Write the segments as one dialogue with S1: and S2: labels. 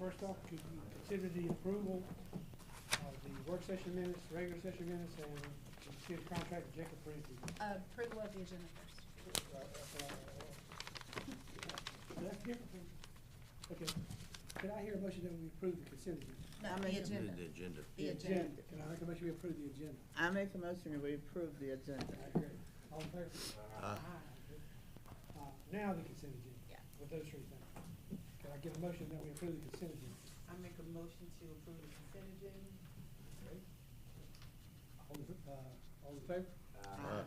S1: first off, could you consider the approval of the work session minutes, regular session minutes, and consider contract with Jacob Prince?
S2: Approval of the agenda first.
S1: That's different from, okay. Could I hear a motion that we approve the consent agenda?
S2: No,
S3: I
S2: the
S3: make a-
S2: agenda.
S4: The agenda.
S2: The agenda.
S1: Can I make a motion we approve the agenda?
S3: I make a motion that we approve the agenda.
S1: All right, great. All in favor? Now the consent agenda.
S2: Yeah.
S1: With those three things. Can I get a motion that we approve the consent agenda?
S5: I make a motion to approve the consent agenda.
S1: Okay. All in favor?
S3: Aye.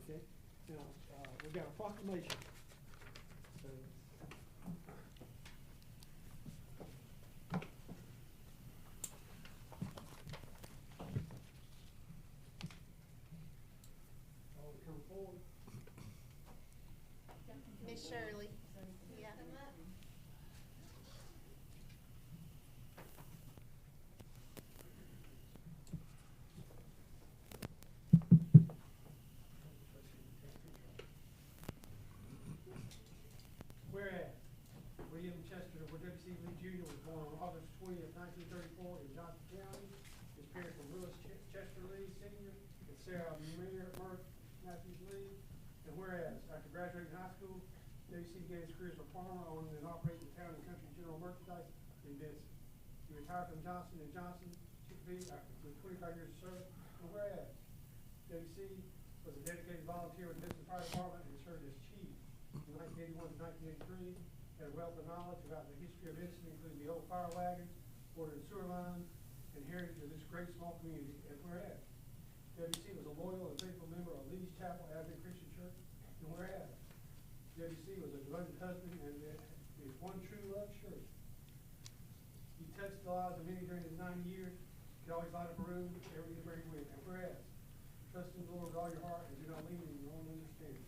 S1: Okay, now, we've got a proclamation. So, all come forward.
S2: Miss Shirley. Yeah.
S1: Whereas William Chester W.C. Lee Jr. was born on August 20th, 1934 in Johnson County. His parents were Lewis Chester Lee Sr. and Sarah Murph Matthews Lee. And whereas after graduating high school, W.C. began his career as a farmer, owning and operating town and country general merchandise in Benson. He retired from Johnson & Johnson Chick-fil-A with 25 years of service. And whereas W.C. was a dedicated volunteer with the Benson Fire Department and served as chief from 1981 to 1983, had a wealth of knowledge about the history of Benson, including the old fire wagons, water and sewer lines, and heritage of this great small community. And whereas W.C. was a loyal and faithful member of Lee's Chapel Advent Christian Church, and whereas W.C. was a devoted husband and his one true love, Shirley. He touched the lives of many during his 90 years. He could always light up a room everywhere he went. And whereas, trust in the Lord with all your heart and do not lean on your own understanding.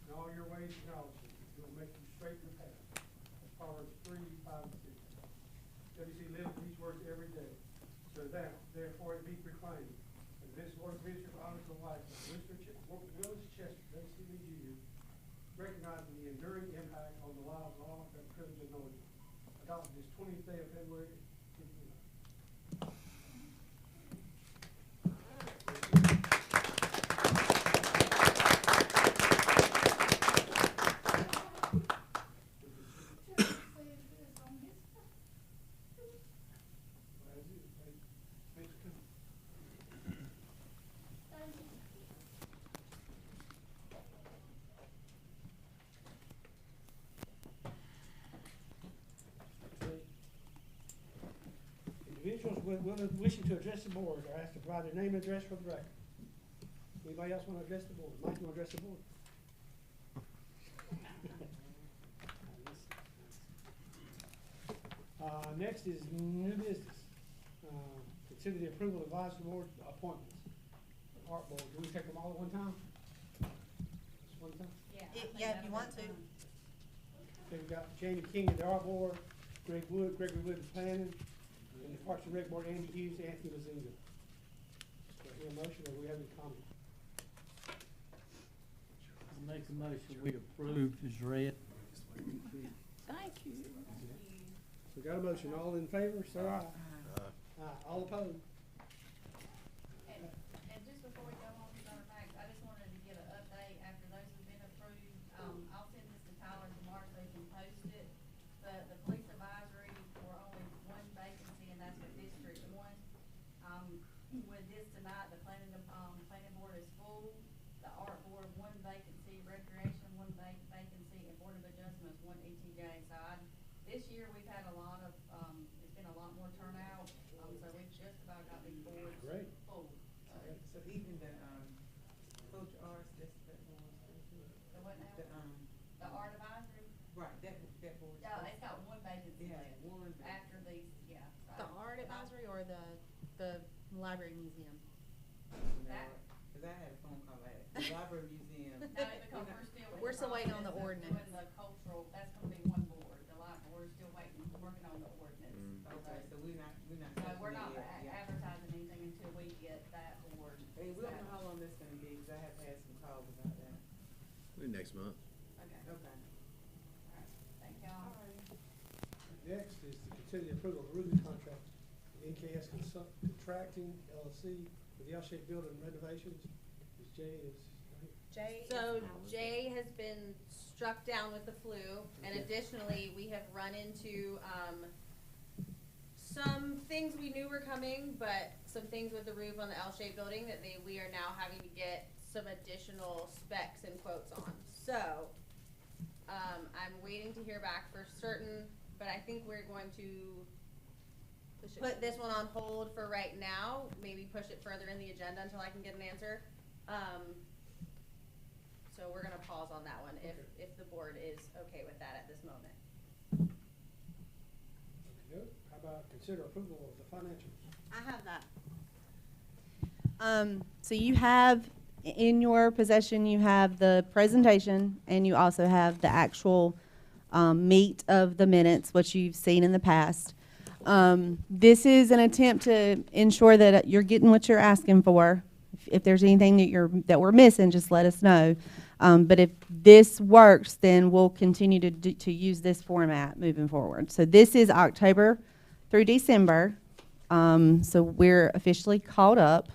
S1: In all your ways acknowledge him. He will make you straight in the path. That's Proverbs 3, 5, and 6. W.C. lived these words every day. So that, therefore, it be proclaimed. And this Lord's ministry of honor to life of Willis Chester, W.C. Lee Jr., recognizing the enduring impact on the lives of all that privilege of knowing him. Adopted this 20th day of February, 1959. Individuals wishing to address the board are asked to provide their name and address for the record. Anybody else want to address the board? Mike, you want to address the board? Next is new business. Consider the approval of advisory board appointments. Art board, do we take them all at one time? Just one time?
S2: Yeah, if you want to.
S1: Okay, we've got Jamie King at the art board, Gregory Wood at planning, and the Parks and Rec board, Andy Hughes, Anthony Lazinga. Do I hear a motion, or do we have any comment?
S6: I make a motion, we approve as read.
S2: Thank you.
S1: We got a motion, all in favor, say aye. Aye, all opposed?
S7: And just before we go on to our facts, I just wanted to get an update after those have been approved. I'll send this to Tyler tomorrow so he can post it. The police advisory for only one vacancy, and that's for District 1. With this tonight, the planning board is full. The art board, one vacancy, recreation, one vacancy, and board of adjustments, one ETJ. So this year we've had a lot of, it's been a lot more turnout. So we've just about got these boards
S1: Great.
S7: full.
S5: So even the, Coach R's, that's that board.
S7: The what now?
S5: The,
S7: The art advisory?
S5: right, that board.
S7: Yeah, it's got one vacancy
S5: Yeah,
S7: left.
S5: one vacancy.
S7: After these, yeah.
S2: The art advisory or the library museum?
S7: That-
S5: Cause I had a phone call at the library museum.
S7: No, because
S2: We're still waiting on the
S7: process of
S2: ordinance.
S7: doing the cultural, that's gonna be one board. The library, we're still waiting, working on the ordinance.
S5: Okay, so we're not.
S7: So we're not
S5: touching it yet, yeah.
S7: advertising anything until we get that board.
S5: Hey, we don't know how
S7: established.
S5: long that's gonna be, cause I have had some calls about that.
S4: Next month.
S7: Okay.
S5: Okay.
S7: All right. Thank y'all.
S1: Next is the consider the approval of the roofing contract with NKS Contracting LLC for the L-shaped building renovations. Ms. J is,
S2: Jay
S4: So Jay has been struck down with the flu, and additionally, we have run into, some things we knew were coming, but some things with the roof on the L-shaped building that we are now having to get some additional specs and quotes on. So, I'm waiting to hear back for certain, but I think we're going to put this one on hold for right now, maybe push it further in the agenda until I can get an answer. So we're gonna pause on that one if the board is okay with that at this moment.
S1: okay, how about consider approval of the financials?
S2: I have that. So you have, in your possession, you have the presentation, and you also have the actual meat of the minutes, which you've seen in the past. This is an attempt to ensure that you're getting what you're asking for. If there's anything that we're missing, just let us know. But if this works, then we'll continue to use this format moving forward. So this is October through December. So we're officially caught up.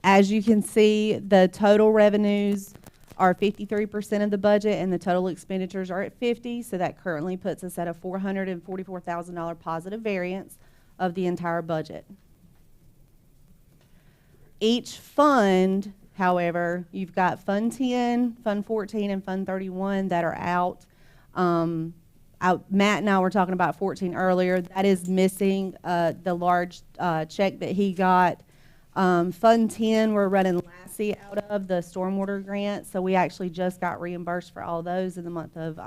S2: As you can see, the total revenues are 53% of the budget, and the total expenditures are at 50. So that currently puts us at a $444,000 positive variance of the entire budget. Each fund, however, you've got Fund 10, Fund 14, and Fund 31 that are out. Matt and I were talking about 14 earlier. That is missing the large check that he got. Fund 10, we're running Lassie out of the stormwater grant, so we actually just got reimbursed for all those in the month of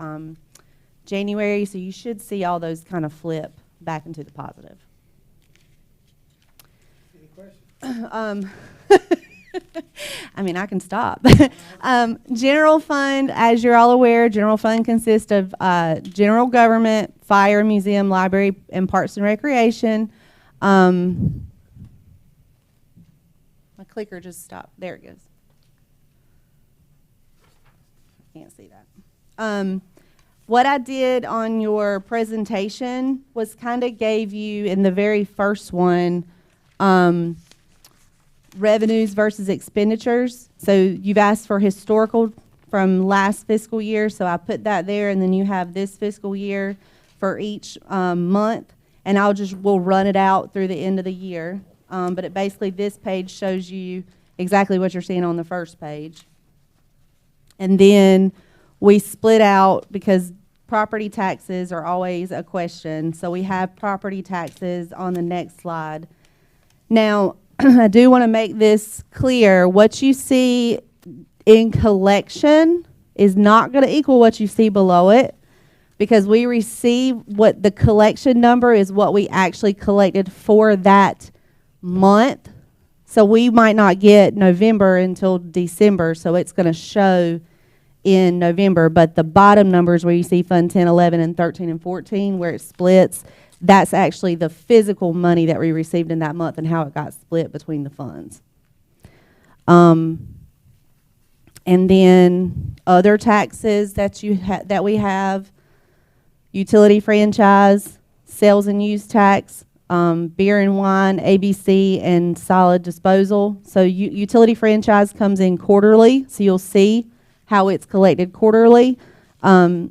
S2: January, so you should see all those kind of flip back into the positive.
S1: Any questions?
S2: I mean, I can stop. General fund, as you're all aware, general fund consists of general government, fire, museum, library, and parks and recreation. My clicker just stopped. There it goes. I can't see that. What I did on your presentation was kind of gave you, in the very first one, revenues versus expenditures. So you've asked for historical from last fiscal year, so I put that there, and then you have this fiscal year for each month, and we'll run it out through the end of the year. But it basically, this page shows you exactly what you're seeing on the first page. And then we split out, because property taxes are always a question, so we have property taxes on the next slide. Now, I do want to make this clear. What you see in collection is not going to equal what you see below it, because we receive what the collection number is what we actually collected for that month. So we might not get November until December, so it's going to show in November. But the bottom numbers where you see Fund 10, 11, and 13, and 14, where it splits, that's actually the physical money that we received in that month and how it got split between the funds. And then other taxes that that we have: utility franchise, sales and use tax, beer and wine, ABC, and solid disposal. So utility franchise comes in quarterly, so you'll see how it's collected quarterly.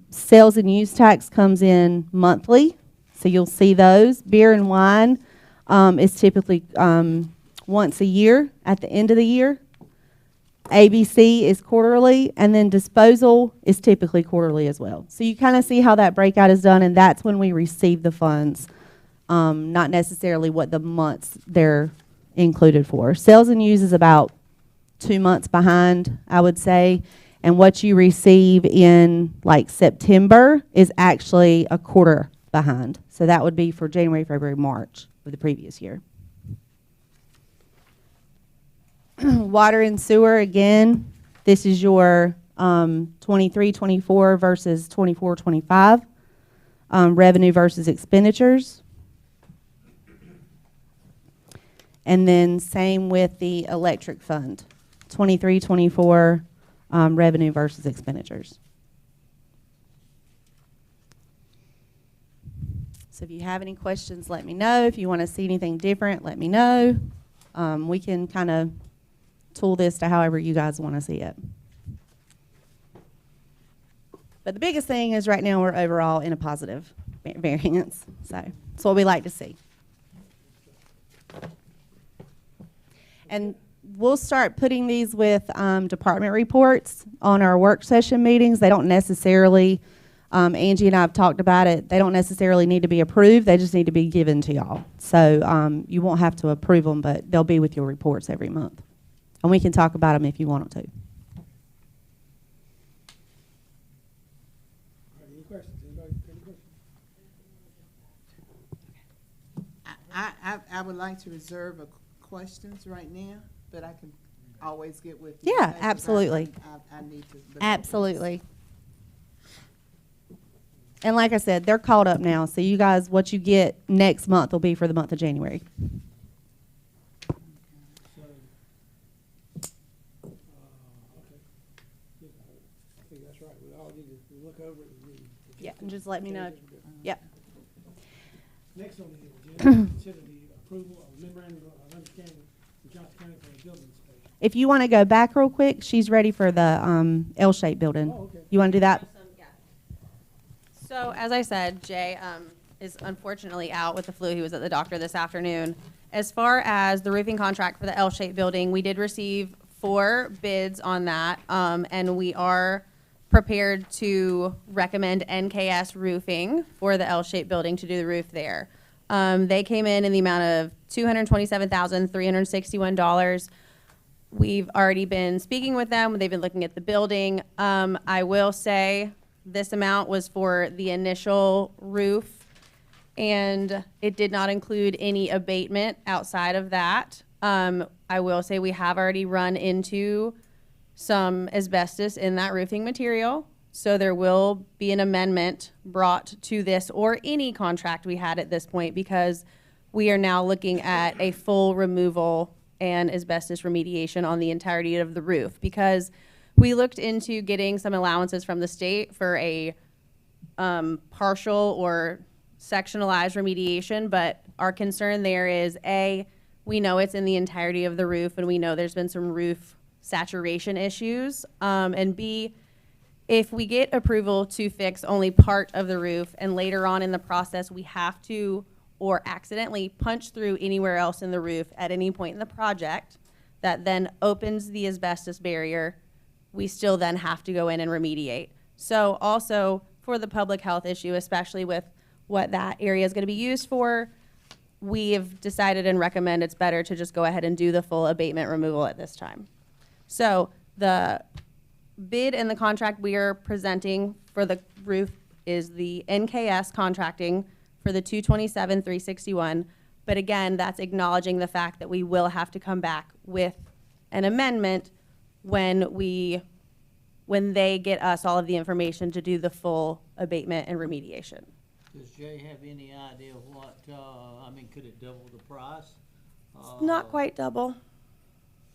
S2: Sales and use tax comes in monthly, so you'll see those. Beer and wine is typically once a year at the end of the year. ABC is quarterly, and then disposal is typically quarterly as well. So you kind of see how that breakout is done, and that's when we receive the funds, not necessarily what the months they're included for. Sales and use is about 2 months behind, I would say, and what you receive in like September is actually a quarter behind. So that would be for January, February, March of the previous year. Water and sewer, again, this is your 23-24 versus 24-25, revenue versus expenditures. And then same with the electric fund, 23-24 revenue versus expenditures. So if you have any questions, let me know. If you want to see anything different, let me know. We can kind of tool this to however you guys want to see it. But the biggest thing is right now we're overall in a positive variance. So that's what we like to see. And we'll start putting these with department reports on our work session meetings. They don't necessarily, Angie and I have talked about it, they don't necessarily need to be approved. They just need to be given to y'all. So you won't have to approve them, but they'll be with your reports every month. And we can talk about them if you want them to.
S1: All right, any questions? Anybody, any questions?
S3: I would like to reserve questions right now, but I can always get with you.
S2: Yeah,
S3: Okay, 'cause
S2: absolutely.
S3: I need to. look at this.
S2: Absolutely. And like I said, they're caught up now. So you guys, what you get next month will be for the month of January.
S1: So, okay. I think that's right. We all need to look over it and
S2: Yeah, and just let me know. Yep.
S1: Next on the agenda, consider the approval of memorandum of understanding with Johnson County for a building space.
S2: If you want to go back real quick, she's ready for the L-shaped building.
S1: Oh, okay.
S2: You want to do that?
S4: Yeah. So as I said, Jay is unfortunately out with the flu. He was at the doctor this afternoon. As far as the roofing contract for the L-shaped building, we did receive 4 bids on that, and we are prepared to recommend NKS Roofing for the L-shaped building to do the roof there. They came in the amount of $227,361. We've already been speaking with them. They've been looking at the building. I will say this amount was for the initial roof, and it did not include any abatement outside of that. I will say we have already run into some asbestos in that roofing material, so there will be an amendment brought to this or any contract we had at this point, because we are now looking at a full removal and asbestos remediation on the entirety of the roof, because we looked into getting some allowances from the state for a partial or sectionalized remediation, but our concern there is, A, we know it's in the entirety of the roof, and we know there's been some roof saturation issues, and B, if we get approval to fix only part of the roof and later on in the process we have to or accidentally punch through anywhere else in the roof at any point in the project that then opens the asbestos barrier, we still then have to go in and remediate. So also for the public health issue, especially with what that area is going to be used for, we have decided and recommend it's better to just go ahead and do the full abatement removal at this time. So the bid and the contract we are presenting for the roof is the NKS contracting for the $227,361. But again, that's acknowledging the fact that we will have to come back with an amendment when they get us all of the information to do the full abatement and remediation.
S6: Does Jay have any idea what, could it double the price?
S4: Not quite double.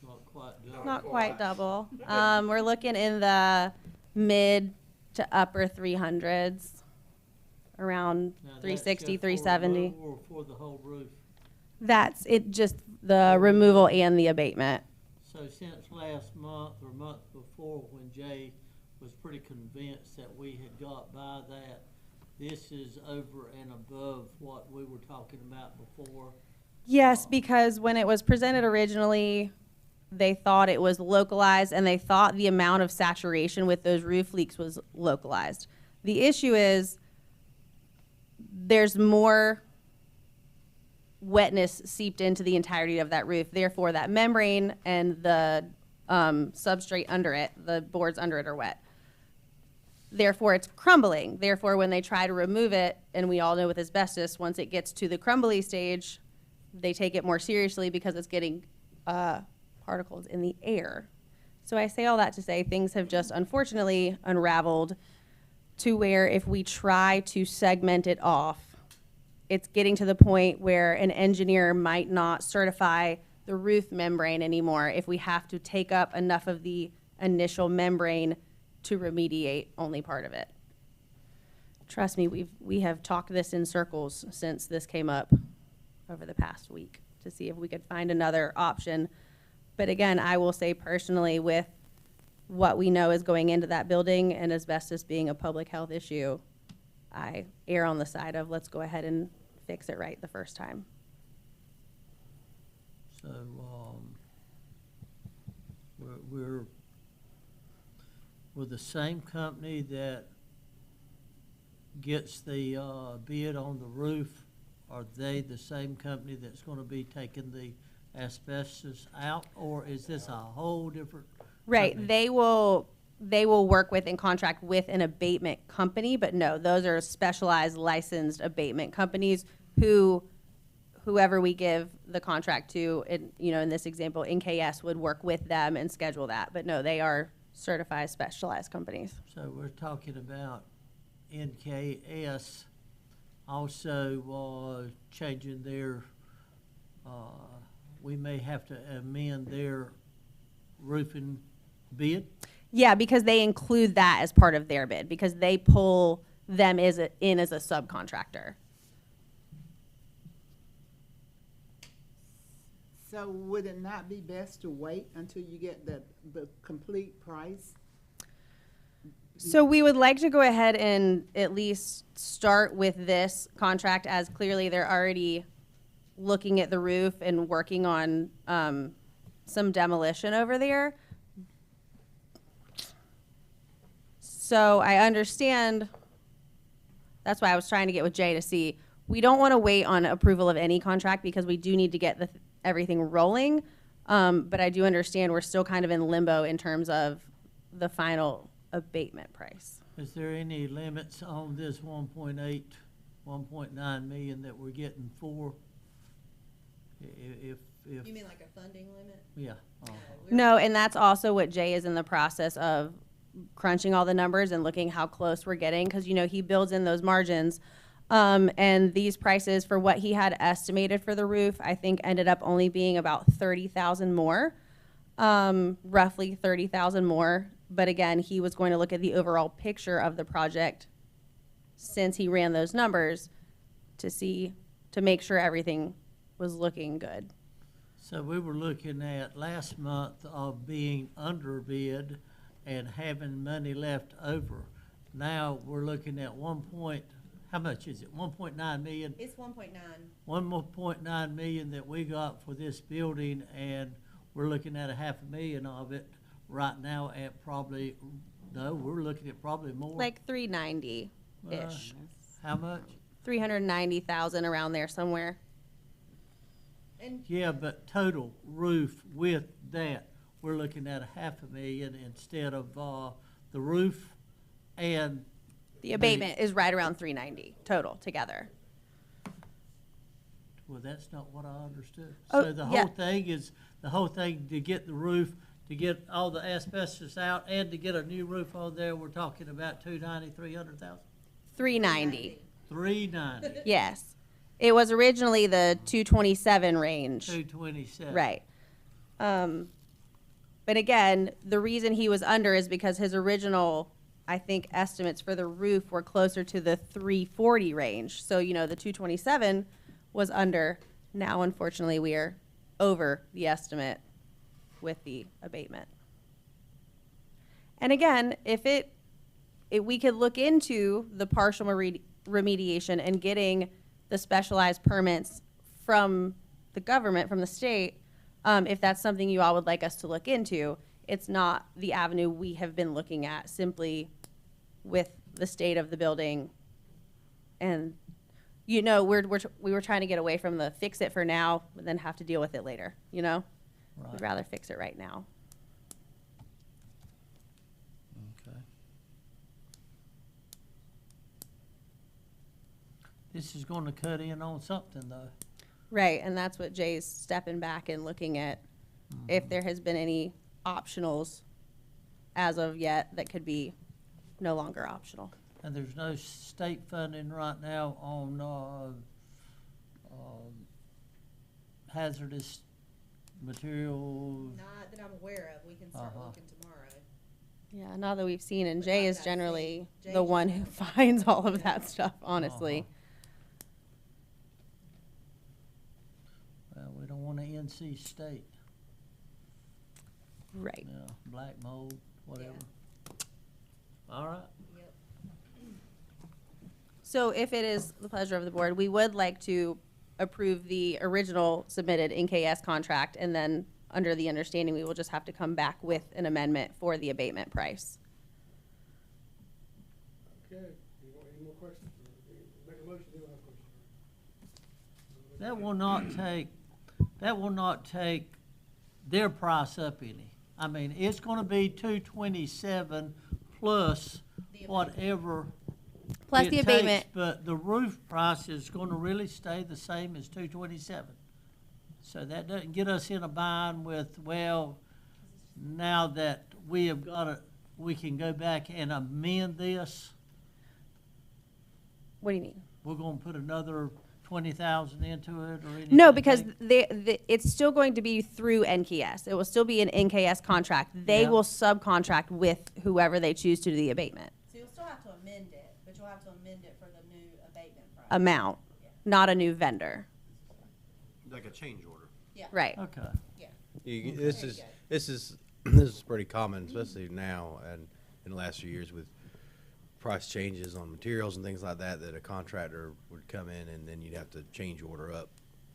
S6: Not quite double.
S4: Not quite double. We're looking in the mid to upper 300s, around
S6: Now, that's
S4: 360,
S6: just for
S4: 370.
S6: removal or for the whole roof?
S4: That's it, just the removal and the abatement.
S6: So since last month or month before, when Jay was pretty convinced that we had got by that, this is over and above what we were talking about before?
S4: Yes, because when it was presented originally, they thought it was localized, and they thought the amount of saturation with those roof leaks was localized. The issue is there's more wetness seeped into the entirety of that roof. Therefore, that membrane and the substrate under it, the boards under it, are wet. Therefore, it's crumbling. Therefore, when they try to remove it, and we all know with asbestos, once it gets to the crumbly stage, they take it more seriously because it's getting particles in the air. So I say all that to say things have just unfortunately unraveled to where if we try to segment it off, it's getting to the point where an engineer might not certify the roof membrane anymore if we have to take up enough of the initial membrane to remediate only part of it. Trust me, we have talked this in circles since this came up over the past week to see if we could find another option. But again, I will say personally, with what we know is going into that building and asbestos being a public health issue, I err on the side of let's go ahead and fix it right the first time.
S6: So, we're with the same company that gets the, bid on the roof. Are they the same company that's gonna be taking the asbestos out, or is this a whole different?
S4: Right,
S6: company?
S4: they will work with and contract with an abatement company, but no, those are specialized licensed abatement companies whoever we give the contract to, in this example, NKS would work with them and schedule that. But no, they are certified specialized companies.
S6: So we're talking about NKS also, changing their, we may have to amend their roofing bid?
S4: Yeah, because they include that as part of their bid, because they pull them in as a subcontractor.
S3: So would it not be best to wait until you get the complete price?
S4: So we would like to go ahead and at least start with this contract, as clearly they're already looking at the roof and working on some demolition over there. So I understand, that's why I was trying to get with Jay to see, we don't want to wait on approval of any contract because we do need to get everything rolling. But I do understand we're still kind of in limbo in terms of the final abatement price.
S6: Is there any limits on this 1.8, 1.9 million that we're getting for? If
S8: You mean like a funding limit?
S6: yeah.
S4: No, and that's also what Jay is in the process of crunching all the numbers and looking how close we're getting, because he builds in those margins. And these prices for what he had estimated for the roof, I think ended up only being about 30,000 more, roughly 30,000 more. But again, he was going to look at the overall picture of the project since he ran those numbers to make sure everything was looking good.
S6: So we were looking at last month of being under bid and having money left over. Now we're looking at how much is it? 1.9 million?
S8: It's 1.9.
S6: 1.9 million that we got for this building, and we're looking at $500,000 of it right now at we're looking at probably more.
S4: Like 390-ish.
S6: How much?
S4: 390,000 around there somewhere.
S8: And
S6: Yeah, but total roof with that, we're looking at $500,000 instead of the roof and
S4: The abatement is right around 390 total together.
S6: well, that's not what I understood.
S4: Oh,
S6: So the
S4: yeah.
S6: whole thing to get the roof, to get all the asbestos out, and to get a new roof on there, we're talking about 290, 300,000,
S4: 390.
S6: 390,
S4: Yes. It was originally the 227 range.
S6: 227.
S4: Right. But again, the reason he was under is because his original, I think, estimates for the roof were closer to the 340 range. So, the 227 was under. Now, unfortunately, we are over the estimate with the abatement. And again, if we could look into the partial remediation and getting the specialized permits from the government, from the state, if that's something you all would like us to look into. It's not the avenue we have been looking at, simply with the state of the building. And, we were trying to get away from the fix it for now, but then have to deal with it later, We'd
S6: Right.
S4: rather fix it right now.
S6: Okay. This is going to cut in on something, though.
S4: Right, and that's what Jay's stepping back and looking at, if there has been any optionals as of yet that could be no longer optional.
S6: And there's no state funding right now on hazardous materials.
S8: not that I'm aware of. We can start
S6: Uh-huh.
S8: looking tomorrow.
S4: Yeah, not that we've seen, and
S8: But
S4: Jay
S8: not
S4: is
S8: that
S4: generally
S8: Jay
S4: the one who
S8: just-
S4: finds all of that stuff, honestly.
S6: Well, we don't want to NC State,
S4: Right.
S6: yeah, black mold, whatever. All right.
S8: Yep.
S4: So if it is the pleasure of the board, we would like to approve the original submitted NKS contract, and then under the understanding, we will just have to come back with an amendment for the abatement price.
S1: Okay, any more questions? Make a motion, then we'll have questions.
S6: That will not take their price up any. I mean, it's gonna be 227 plus
S8: The abatement.
S6: whatever
S4: Plus
S6: it
S4: the
S6: takes,
S4: abatement,
S6: but the roof price is gonna really stay the same as 227. So that doesn't get us in a bind with, well, now that we have got it, we can go back and amend this.
S4: what do you mean?
S6: We're gonna put another 20,000 into it or anything?
S4: No, because it's still going to be through NKS. It will still be an NKS contract. They
S6: Yeah.
S4: will subcontract with whoever they choose to do the abatement
S8: So you'll still have to amend it, but you'll have to amend it for the new abatement price.
S4: amount, not a new vendor.
S9: Like a change order.
S8: Yeah.
S4: Right.
S6: Okay.
S8: Yeah.
S9: This
S8: There you
S9: is,
S8: go.
S9: this is, this is pretty common, especially now and in the last few years with price changes on materials and things like that, that a contractor would come in and then you'd have to change order up.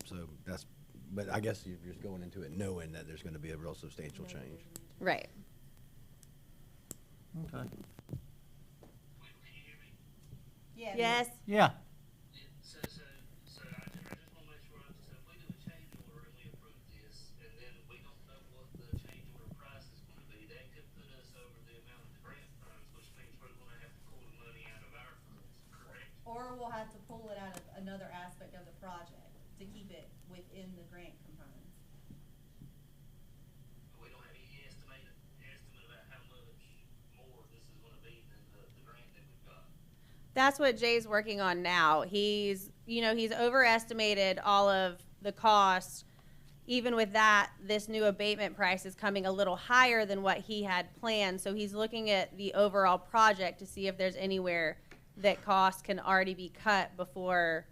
S9: So that's, but I guess you're just going into it knowing that there's gonna be a real substantial change.
S4: Right.
S6: Okay.
S8: Yeah.
S4: Yes.
S6: Yeah.
S10: So I just wanna make sure, so if we do a change order and we approve this, and then we don't know what the change order price is gonna be, that could put us over the amount of the grant funds, which means we're gonna have to pull the money out of our funds, correct?
S8: Or we'll have to pull it out of another aspect of the project to keep it within the grant components.
S10: We don't have any estimate about how much more this is gonna be than the grant that we've got.
S4: That's what Jay's working on now. He's overestimated all of the costs. Even with that, this new abatement price is coming a little higher than what he had planned. So he's looking at the overall project to see if there's anywhere that costs can already be cut before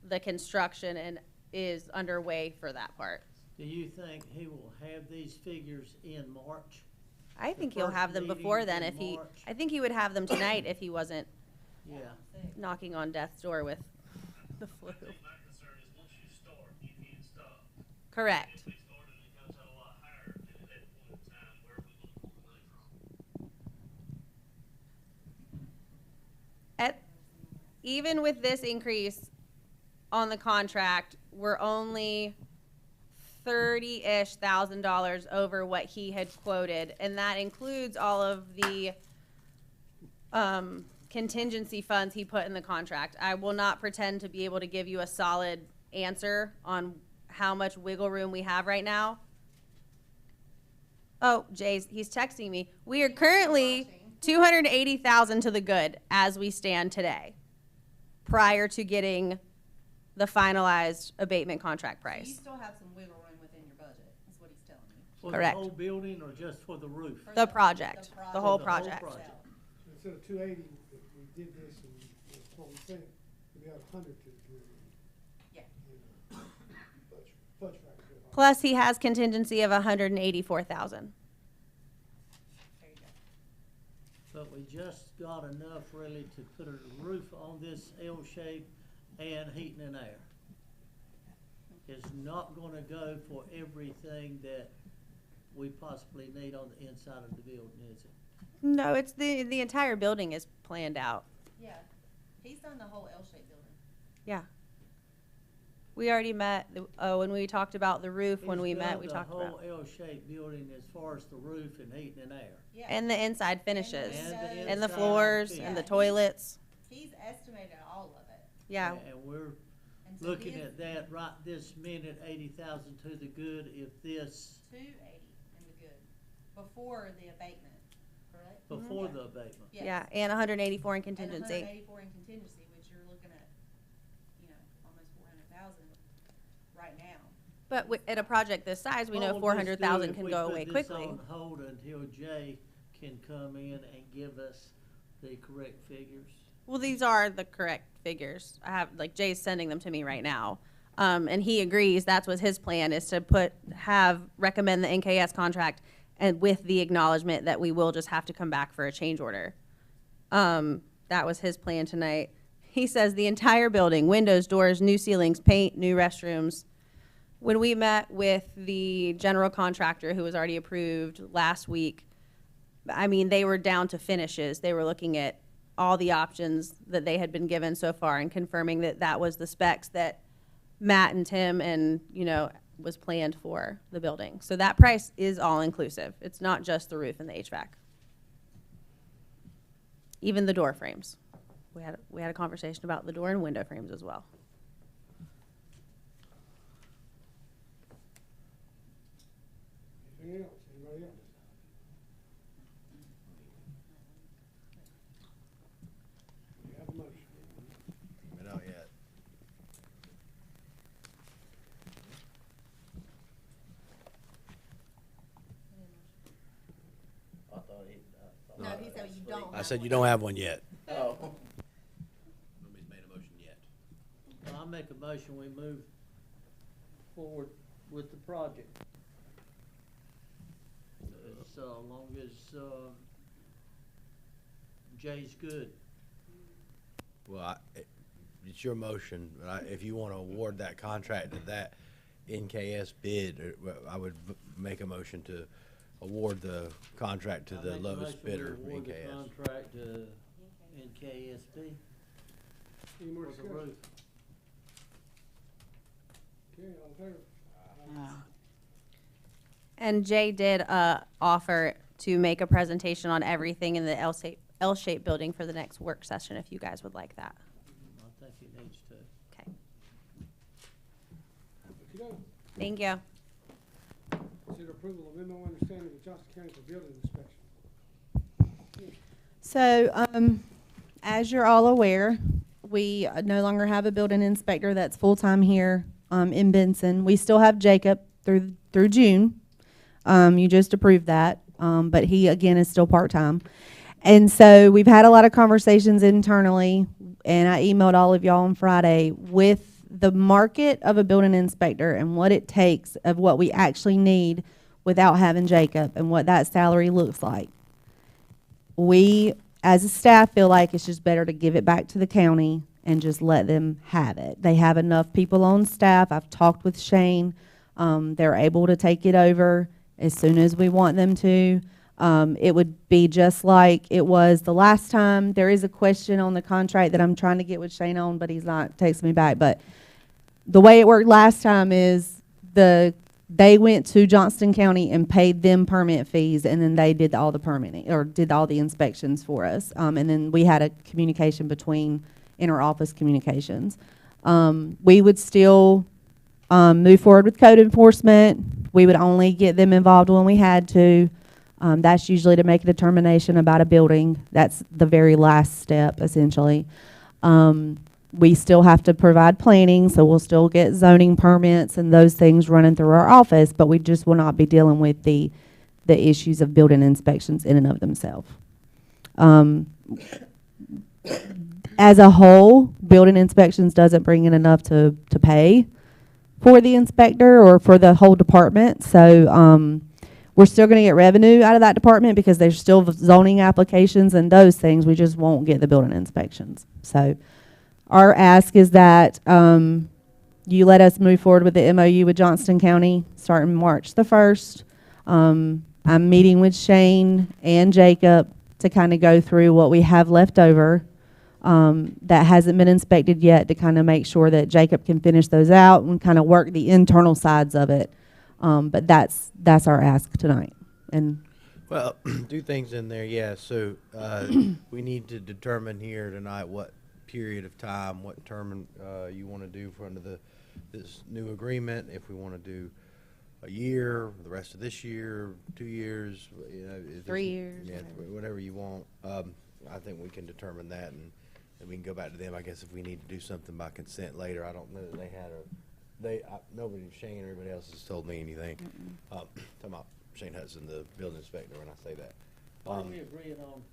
S4: the construction is underway for that part.
S6: Do you think he will have these figures in March?
S4: I think
S6: The
S4: he'll
S6: first
S4: have them before
S6: meeting
S4: then
S6: in
S4: if he,
S6: March.
S4: I think he would have them tonight if he wasn't
S6: Yeah.
S4: knocking on death's door with the flu.
S10: I think my concern is once you start, you can't stop.
S4: Correct.
S10: If we start and it comes out a lot higher, then at that point in time, where are we gonna pull the money from?
S4: Even with this increase on the contract, we're only $30-ish thousand over what he had quoted, and that includes all of the contingency funds he put in the contract. I will not pretend to be able to give you a solid answer on how much wiggle room we have right now. Oh, he's texting me. We are currently 280,000 to the good as we stand today, prior to getting the finalized abatement contract
S8: So you
S4: price.
S8: still have some wiggle room within your budget, is what he's telling me.
S6: For
S4: Correct.
S6: the whole building or just for the roof?
S8: For
S4: The project, the whole
S6: For the whole
S4: project.
S6: project.
S1: So instead of 280, if we did this and that's what we think, we'd have 100 to the good.
S8: Yeah.
S1: Fudge factor.
S4: Plus, he has contingency of 184,000.
S8: There you go.
S6: But we just got enough really to put a roof on this L shape and heating and air. It's not gonna go for everything that we possibly need on the inside of the building, is it?
S4: No, it's the entire building is planned out.
S8: Yeah. He's done the whole L-shaped building.
S4: Yeah. We already met, when we talked about the roof, when
S6: He's
S4: we met,
S6: done
S4: we talked
S6: the
S4: about.
S6: whole L-shaped building as far as the roof and heating and air.
S8: Yeah.
S4: And the inside finishes,
S6: And
S4: and the
S6: inside
S4: floors,
S6: finish.
S4: and the
S8: Yeah.
S4: toilets.
S8: He's estimated all of it.
S4: Yeah.
S6: And we're
S8: And so
S6: looking
S8: his
S6: at that right this minute, 80,000 to the good if this,
S8: 280 in the good, before the abatement, correct?
S6: before
S8: Yeah.
S6: the abatement.
S8: Yes.
S4: Yeah, and 184 in
S8: And
S4: contingency.
S8: 184 in contingency, which you're looking at, almost 400,000 right now.
S4: But at a project this size, we know
S6: What will this
S4: 400,000
S6: do
S4: can
S6: if
S4: go
S6: we
S4: away
S6: put this
S4: quickly.
S6: on hold until Jay can come in and give us the correct figures?
S4: Well, these are the correct figures. I have, like, Jay's sending them to me right now. And he agrees, that's what his plan is, to recommend the NKS contract, and with the acknowledgement that we will just have to come back for a change order. That was his plan tonight. He says the entire building, windows, doors, new ceilings, paint, new restrooms. When we met with the general contractor who was already approved last week, I mean, they were down to finishes. They were looking at all the options that they had been given so far and confirming that that was the specs that Matt and Tim and, was planned for the building. So that price is all inclusive. It's not just the roof and the HVAC. Even the door frames. We had a conversation about the door and window frames as well.
S1: Anything else? Anybody else? You have a motion.
S9: But not yet.
S8: No, he said you don't.
S9: I said you don't have one yet.
S6: Oh.
S9: Nobody's made a motion yet.
S6: Well, I make a motion, we move forward with the project. As long as, Jay's good.
S9: Well, it's your motion, but if you want to award that contract to that NKS bid, I would make a motion to award the contract to
S6: I
S9: the
S6: make a
S9: lowest
S6: motion we
S9: bidder,
S6: award the
S9: NKS.
S6: contract to NKSB
S1: Any more
S6: for the
S1: discussion?
S6: roof.
S1: Okay, all in favor?
S4: And Jay did offer to make a presentation on everything in the L-shaped building for the next work session, if you guys would like that.
S6: I think he needs to.
S4: Okay.
S1: Okey-doke.
S4: Thank you.
S1: Consider approval of memo understanding with Johnson County for building inspection.
S2: So, as you're all aware, we no longer have a building inspector that's full-time here in Benson. We still have Jacob through June. You just approved that, but he, again, is still part-time. And so we've had a lot of conversations internally, and I emailed all of y'all on Friday with the market of a building inspector and what it takes of what we actually need without having Jacob and what that salary looks like. We, as a staff, feel like it's just better to give it back to the county and just let them have it. They have enough people on staff. I've talked with Shane. They're able to take it over as soon as we want them to. It would be just like it was the last time. There is a question on the contract that I'm trying to get with Shane on, but he's not texting me back. But the way it worked last time is they went to Johnston County and paid them permit fees, and then they did all the permitting or did all the inspections for us. And then we had a communication between inter-office communications. We would still move forward with code enforcement. We would only get them involved when we had to. That's usually to make a determination about a building. That's the very last step, essentially. We still have to provide planning, so we'll still get zoning permits and those things running through our office, but we just will not be dealing with the issues of building inspections in and of themselves. As a whole, building inspections doesn't bring in enough to pay for the inspector or for the whole department, so we're still going to get revenue out of that department because there's still zoning applications and those things. We just won't get the building inspections. So our ask is that you let us move forward with the MOU with Johnston County starting March the 1st. I'm meeting with Shane and Jacob to kind of go through what we have left over that hasn't been inspected yet, to kind of make sure that Jacob can finish those out and kind of work the internal sides of it. But that's our ask tonight. And
S9: Well, two things in there, yeah. So we need to determine here tonight what period of time, what term you want to do for under this new agreement. If we want to do a year, the rest of this year, 2 years,
S4: 3 years.
S9: yeah, whatever you want. I think we can determine that, and we can go back to them. I guess if we need to do something by consent later, I don't know that they had nobody, Shane or anybody else has told me anything. Talking about Shane Hudson, the building inspector, when I say that.
S6: What are we agreeing on?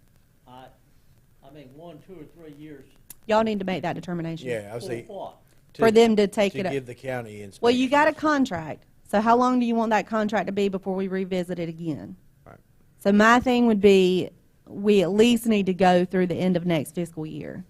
S6: I mean, 1, 2, or 3 years.
S2: Y'all need to make that determination.
S9: Yeah, I would
S6: For
S9: say.
S6: what?
S2: For them to take
S9: To
S2: it up.
S9: give the county inspections.
S2: Well, you got a contract. So how long do you want that contract to be before we revisit it again?
S9: Right.
S2: So my thing would be, we at least need to go through the end of next fiscal year.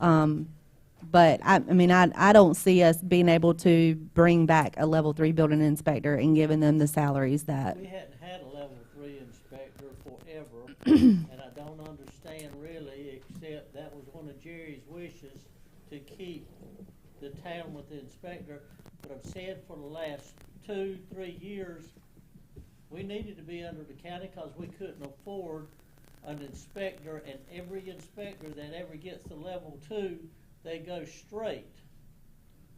S2: But I mean, I don't see us being able to bring back a level 3 building inspector and giving them the salaries that.
S6: We hadn't had a level 3 inspector forever, and I don't understand really, except that was one of Jerry's wishes to keep the town with the inspector. But I've said for the last 2, 3 years, we needed to be under the county because we couldn't afford an inspector, and every inspector that ever gets the level 2, they go straight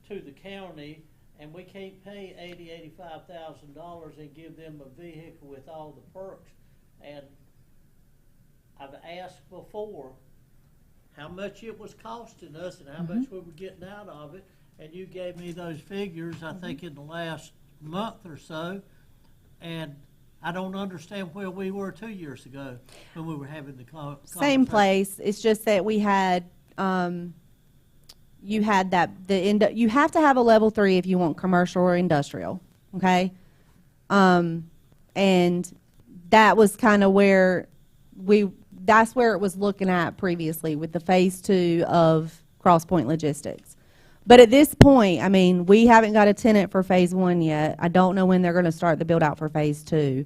S6: to the county, and we can't pay $80,000-$85,000 and give them a vehicle with all the perks. And I've asked before how much it was costing us and how much we were getting out of it, and you gave me those figures, I think, in the last month or so, and I don't understand where we were 2 years ago when we were having the
S2: Same
S6: conversation.
S2: place. It's just that we had, you had that, you have to have a level 3 if you want commercial or industrial, okay? And that was kind of where that's where it was looking at previously with the phase 2 of Cross Point Logistics. But at this point, I mean, we haven't got a tenant for phase 1 yet. I don't know when they're going to start the build out for phase 2.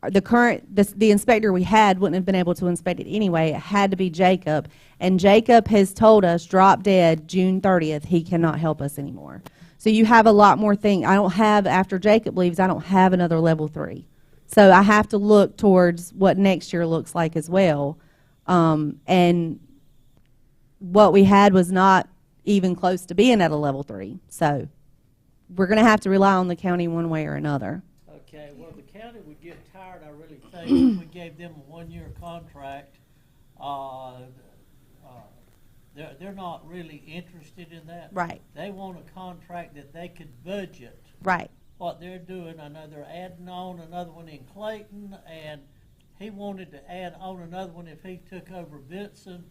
S2: The inspector we had wouldn't have been able to inspect it anyway. It had to be Jacob. And Jacob has told us, drop dead, June 30th, he cannot help us anymore. So you have a lot more things. I don't have, after Jacob leaves, I don't have another level 3. So I have to look towards what next year looks like as well. And what we had was not even close to being at a level 3. So we're going to have to rely on the county one way or another.
S6: Okay, well, the county would get tired, I really think, if we gave them a 1-year contract. They're not really interested in that.
S2: Right.
S6: They want a contract that they could budget
S2: Right.
S6: what they're doing. I know they're adding on another one in Clayton, and he wanted to add on another one if he took over Benson.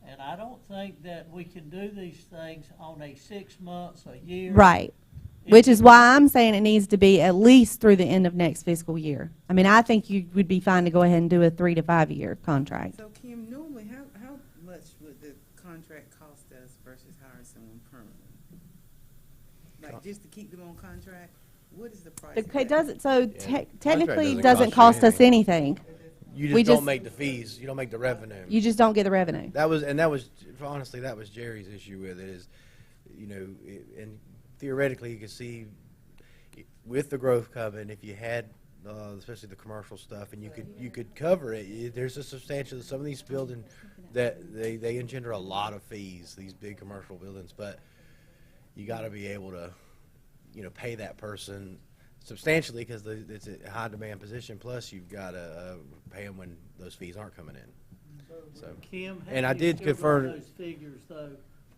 S6: And I don't think that we can do these things on a 6 months, a year.
S2: Right. Which is why I'm saying it needs to be at least through the end of next fiscal year. I mean, I think you would be fine to go ahead and do a 3 to 5 year contract.
S5: So Kim, normally, how much would the contract cost us versus hiring someone permanently? Like, just to keep them on contract, what is the price? of
S2: It
S5: that?
S2: technically
S9: Contract
S2: doesn't
S9: doesn't
S2: cost
S9: cost
S2: us
S9: you
S2: anything.
S9: You
S2: We
S9: just don't
S2: just-
S9: make the fees. You don't make the revenue.
S2: You just don't get the revenue.
S9: That was honestly, that was Jerry's issue with it is, and theoretically you could see with the growth coming, if you had, especially the commercial stuff, and you could cover it. There's a substantial, some of these buildings that they engender a lot of fees, these big commercial buildings, but you got to be able to, pay that person substantially because it's a high demand position. Plus, you've got to pay them when those fees aren't coming in. So,
S6: Kim,
S9: and I
S6: how do you
S9: did
S6: feel
S9: confirm-
S6: about those figures, though,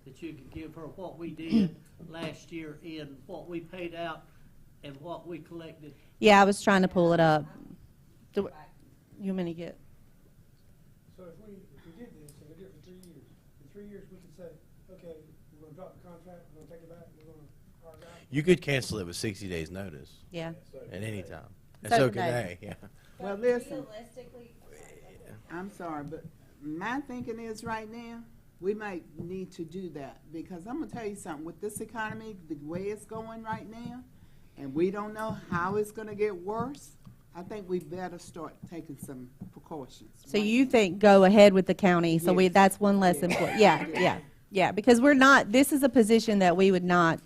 S6: that you could give her what we did last year in what we paid out and what we collected?
S2: Yeah, I was trying to pull it up. You want me to get?
S1: So if we did this, and we did it for 3 years, in 3 years, we could say, okay, we're gonna drop the contract, we're gonna take it back, we're gonna hire a guy.
S9: you could cancel it with 60 days notice
S2: Yeah.
S9: at any time, and
S2: So
S9: so
S2: can
S9: can
S2: they.
S9: they. Yeah.
S3: Well,
S4: But
S3: listen.
S4: realistically,
S3: I'm sorry, but my thinking is right now, we might need to do that, because I'm gonna tell you something, with this economy, the way it's going right now, and we don't know how it's gonna get worse, I think we better start taking some precautions.
S2: So
S3: right
S2: you
S3: now.
S2: think go ahead with the county, so
S3: Yes.
S2: that's one less employee. Yeah, because this is a position that we would not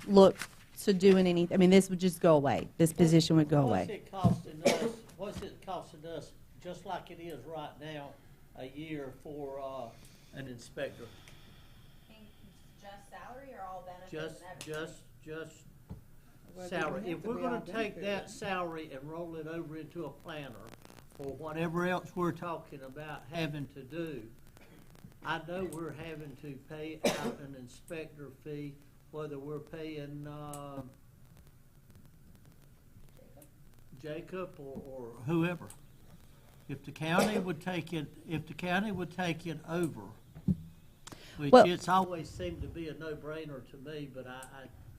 S2: look to doing anything. I mean, this would just go away. This position would go
S6: What's
S2: away.
S6: it costing us, what's it costing us, just like it is right now, a year for, an inspector?
S4: think just salary or all benefits and everything?
S6: Just
S3: Well, it
S6: salary.
S3: doesn't have
S6: If
S3: to
S6: we're
S3: be
S6: gonna
S3: all
S6: take that
S3: benefits.
S6: salary and roll it over into a planner, or whatever else we're talking about having to do, I know we're having to pay out an inspector fee, whether we're paying, Jacob or whoever. If the county would take it over, which
S2: Well-
S6: it's always seemed to be a no-brainer to me, but I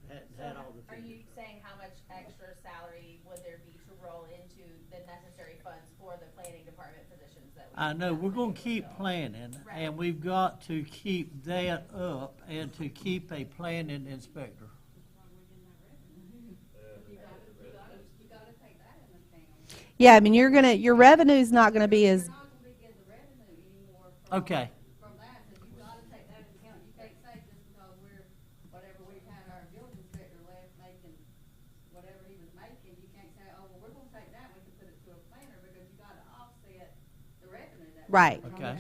S6: hadn't had all the
S4: Are you
S6: figures.
S4: saying how much extra salary would there be to roll into the necessary funds for the planning department positions that we?
S6: I know,
S4: have
S6: we're
S4: been
S6: gonna
S4: able to
S6: keep
S4: fill?
S6: planning,
S4: Right.
S6: and we've got to keep that up and to keep a planning inspector.
S7: You gotta take that into account.
S2: Yeah, I mean, your revenue's not gonna be as,
S7: You're not gonna be getting the revenue anymore from.
S6: Okay.
S7: From that, cause you gotta take that into account. You can't say just because we're, whatever we've had our building inspector left making, whatever he was making, you can't say, oh, well, we're gonna take that, we can put it to a planner, because you gotta offset the revenue that.
S2: Right.
S6: Okay.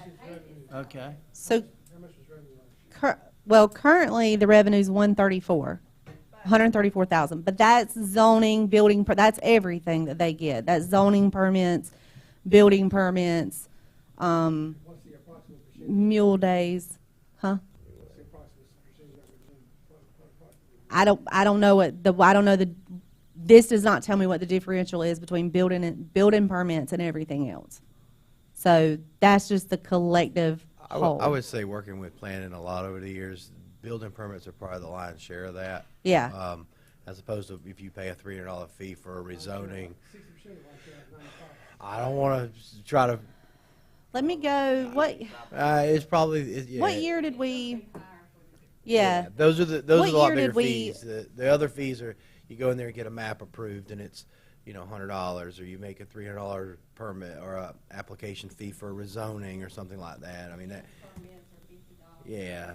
S6: Okay.
S2: so,
S1: How much was revenue last year?
S2: well, currently, the revenue's 134,000, but that's zoning, building, that's everything that they get. That's zoning permits, building permits,
S1: What's the approximate percentage?
S2: mule days, huh?
S1: What's the approximate percentage that we're doing? Approximately?
S2: I don't know this does not tell me what the differential is between building permits and everything else. So that's just the collective
S9: I
S2: whole.
S9: would say working with planning a lot over the years, building permits are probably the lion's share of that.
S2: Yeah.
S9: As opposed to if you pay a $300 fee for a rezoning.
S1: 60% of our sales, 95.
S9: I don't want to try to,
S2: Let me go,
S9: it's probably, yeah.
S2: what year did we, yeah,
S9: Those are
S2: What
S9: a lot
S2: year did
S9: bigger
S2: we-
S9: fees. The other fees are, you go in there and get a map approved and it's, $100, or you make a $300 permit or a application fee for rezoning or something like that. I mean, that,
S7: Permits are $50.
S9: yeah,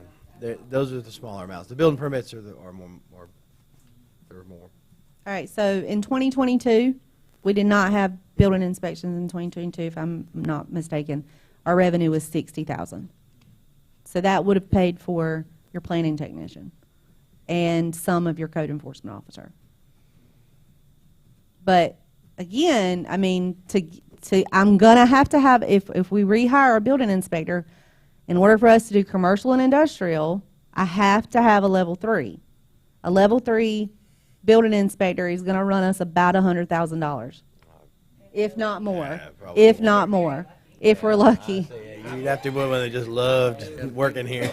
S9: those are the smaller amounts. The building permits are more.
S2: all right, so in 2022, we did not have building inspections in 2022, if I'm not mistaken. Our revenue was 60,000. So that would have paid for your planning technician and some of your code enforcement officer. But again, I mean, I'm gonna have to have, if we rehire a building inspector, in order for us to do commercial and industrial, I have to have a level 3. A level 3 building inspector is gonna run us about $100,000, if not more,
S9: Yeah, probably
S2: if
S9: more.
S2: not more, if we're lucky.
S9: You'd have to be one that just loved working here.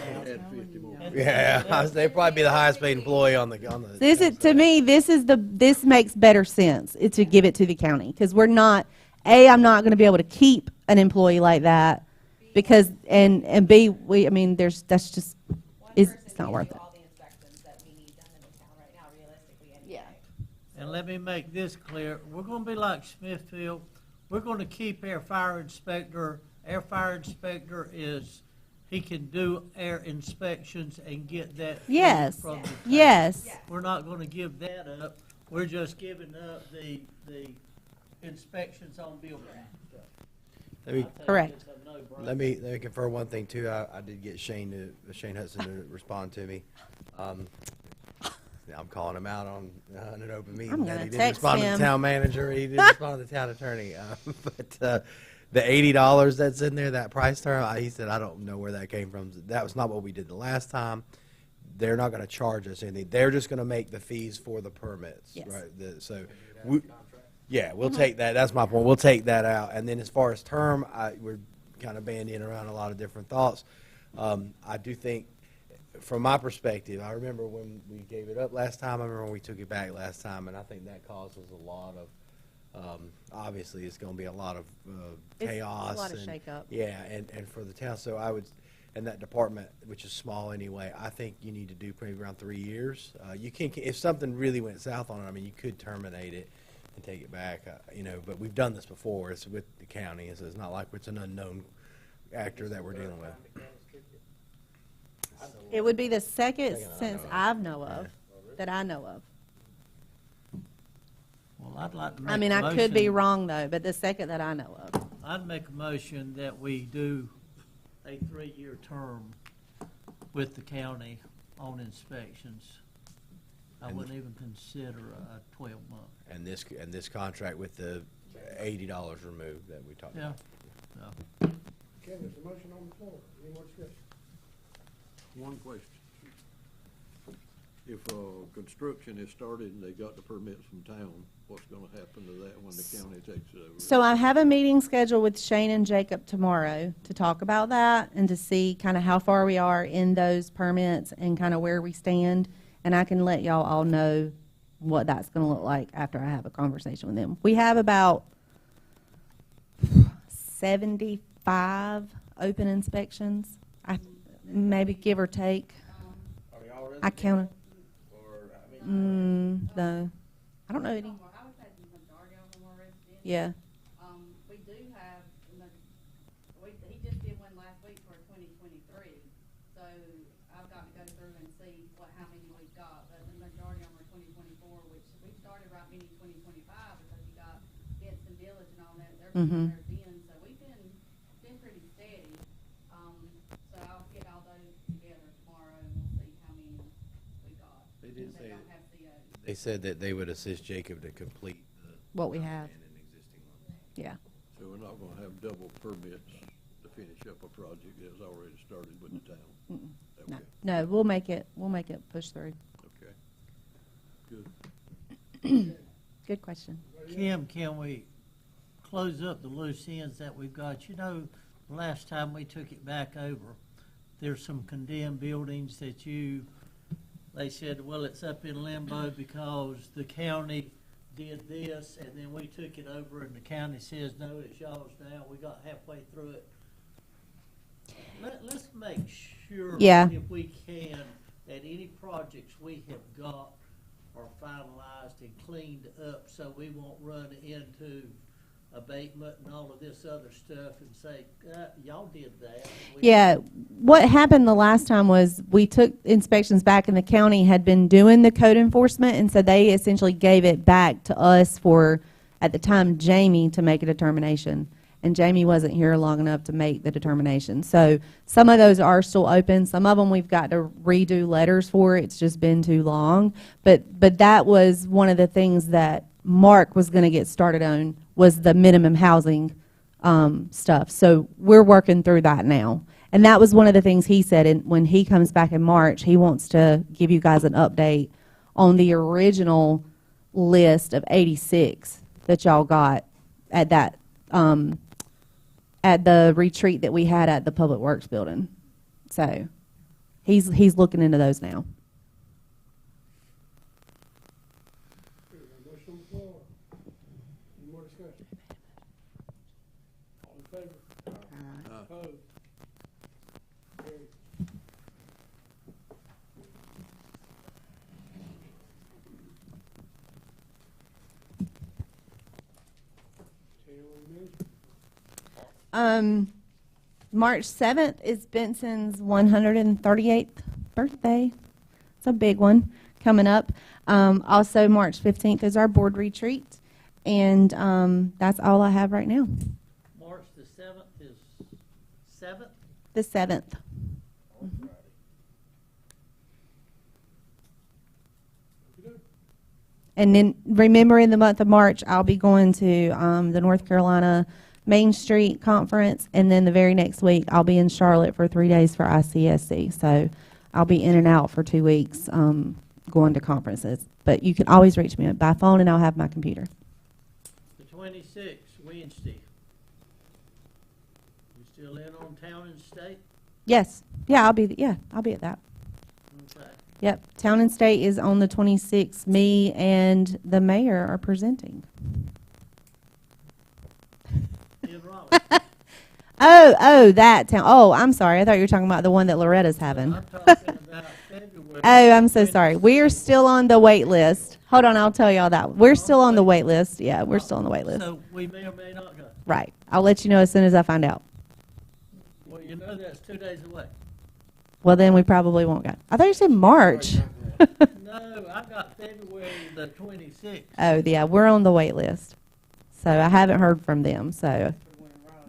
S9: Yeah, they'd probably be the highest paid employee on the.
S2: This is, to me, this makes better sense to give it to the county, because I'm not gonna be able to keep an employee like that, because, and B, that's just, it's not worth it.
S4: All the inspections that we need done in the town right now, realistically, anyway.
S6: And let me make this clear, we're gonna be like Smithfield, we're gonna keep our fire inspector. Our fire inspector he can do air inspections and get that. fee
S2: Yes,
S6: from the town.
S2: yes.
S6: We're not gonna give that up, we're just giving up the inspections on buildings.
S9: Let me,
S6: I think
S2: Correct.
S6: it's a no-brainer.
S9: let me confirm one thing too. I did get Shane Hudson to respond to me. I'm calling him out on an open meeting.
S2: I'm
S9: that
S2: gonna
S9: he didn't
S2: text
S9: respond to
S2: him.
S9: the town manager. He didn't respond to the town attorney. But the $80 that's in there, that price term, he said, I don't know where that came from. That was not what we did the last time. They're not going to charge us anything. They're just going to make the fees for the permits,
S2: Yes.
S9: right? We'll take that. That's my point. We'll take that out. And then as far as term, we're kind of bandying around a lot of different thoughts. I do think, from my perspective, I remember when we gave it up last time. I remember when we took it back last time, and I think that causes a lot of. Obviously, it's going to be a lot of chaos.
S2: It's a lot of
S9: and-
S2: shakeup.
S9: Yeah, and for the town, so I would, and that department, which is small anyway, I think you need to do probably around 3 years. You can, if something really went south on it, I mean, you could terminate it and take it back, but we've done this before. It's with the county, so it's not like it's an unknown actor that we're dealing with.
S2: It would be the second
S9: Second
S2: since
S9: I
S2: that I know of.
S6: Well, I'd like to make
S2: I mean,
S6: a
S2: I could be
S6: motion-
S2: wrong though, but the second that I know of.
S6: I'd make a motion that we do a 3-year term with the county on inspections. I
S9: And-
S6: wouldn't even consider a 12-month.
S9: And this contract with the $80 removed that we talked
S6: Yeah.
S9: about.
S6: No.
S1: Okay, there's a motion on the floor. Any more discussion?
S11: One question. if, construction is started and they got the permits from town, what's gonna happen to that when the county takes it over?
S2: So I have a meeting scheduled with Shane and Jacob tomorrow to talk about that and to see kind of how far we are in those permits and kind of where we stand. And I can let y'all all know what that's going to look like after I have a conversation with them. We have about 75 open inspections, maybe give or take. I counted. No, I don't know any.
S7: I would say the majority of them are residential.
S2: Yeah.
S7: We do have, he just did one last week for 2023, so I've got to go through and see how many we've got, but the majority of them are 2024, which we started right meeting 2025 because you got Benson Village and all that, they're there then, so we've been pretty steady. So I'll get all those together tomorrow and we'll see how many we got.
S9: They did say
S7: don't have COs.
S9: They said that they would assist Jacob to complete
S2: What we have.
S9: and an existing one.
S2: Yeah.
S11: So we're not gonna have double permits to finish up a project that's already started with the town?
S2: No,
S11: Okay,
S2: no, we'll make it push through.
S11: okay. Good.
S2: Good question.
S6: Kim, can we close up the loose ends that we've got? You know, the last time we took it back over, there's some condemned buildings that they said, well, it's up in limbo because the county did this, and then we took it over, and the county says, no, it's y'all's now. We got halfway through it. Let's make sure,
S2: Yeah.
S6: if we can, that any projects we have got are finalized and cleaned up, so we won't run into abatement and all of this other stuff and say, y'all did that.
S2: Yeah, what happened the last time was we took inspections back and the county had been doing the code enforcement, and so they essentially gave it back to us for, at the time, Jamie to make a determination. And Jamie wasn't here long enough to make the determination. So some of those are still open. Some of them we've got to redo letters for. It's just been too long. But that was one of the things that Mark was going to get started on, was the minimum housing stuff. So we're working through that now. And that was one of the things he said, and when he comes back in March, he wants to give you guys an update on the original list of 86 that y'all got at that at the retreat that we had at the Public Works building. So he's looking into those now.
S1: Motion on the floor. Any more discussion? All in favor? Opposed? Carried.
S2: March 7th is Benson's 138th birthday. It's a big one coming up. Also, March 15th is our board retreat. And that's all I have right now.
S6: March the 7th is 7th?
S2: The 7th. And then remember, in the month of March, I'll be going to the North Carolina Main Street Conference, and then the very next week, I'll be in Charlotte for 3 days for ICSC. So I'll be in and out for 2 weeks going to conferences. But you can always reach me by phone, and I'll have my computer.
S6: The 26th, Wednesday. You still in on Town and State?
S2: Yes. Yeah, I'll be at that.
S6: Okay.
S2: Yep. Town and State is on the 26th. Me and the mayor are presenting.
S6: In Raleigh.
S2: Oh, that town. Oh, I'm sorry. I thought you were talking about the one that Loretta's having.
S6: I'm talking about February.
S2: Oh, I'm so sorry. We're still on the wait list. Hold on, I'll tell y'all that. We're still on the wait list. Yeah, we're still on the wait list.
S6: So we may or may not go.
S2: Right. I'll let you know as soon as I find out.
S6: Well, you know that's 2 days away.
S2: Well, then we probably won't go. I thought you said March.
S6: No, I got February the 26th.
S2: Oh, yeah, we're on the wait list. So I haven't heard from them. So,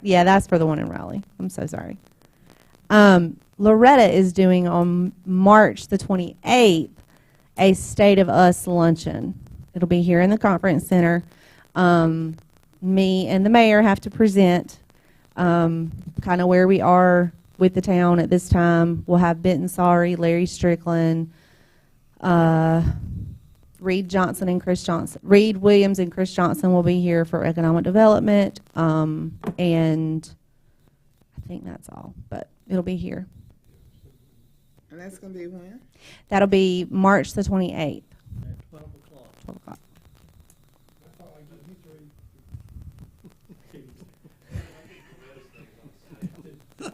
S2: yeah, that's for the one in Raleigh. I'm so sorry. Loretta is doing on March the 28th a State of Us luncheon. It'll be here in the conference center. Me and the mayor have to present kind of where we are with the town at this time. We'll have Benton Sorry, Larry Strickland, Reed Williams and Chris Johnson will be here for economic development. And I think that's all, but it'll be here.
S3: And that's gonna be when?
S2: That'll be March the 28th.
S6: At 12 o'clock.
S2: 12 o'clock.
S1: I thought I gave you three.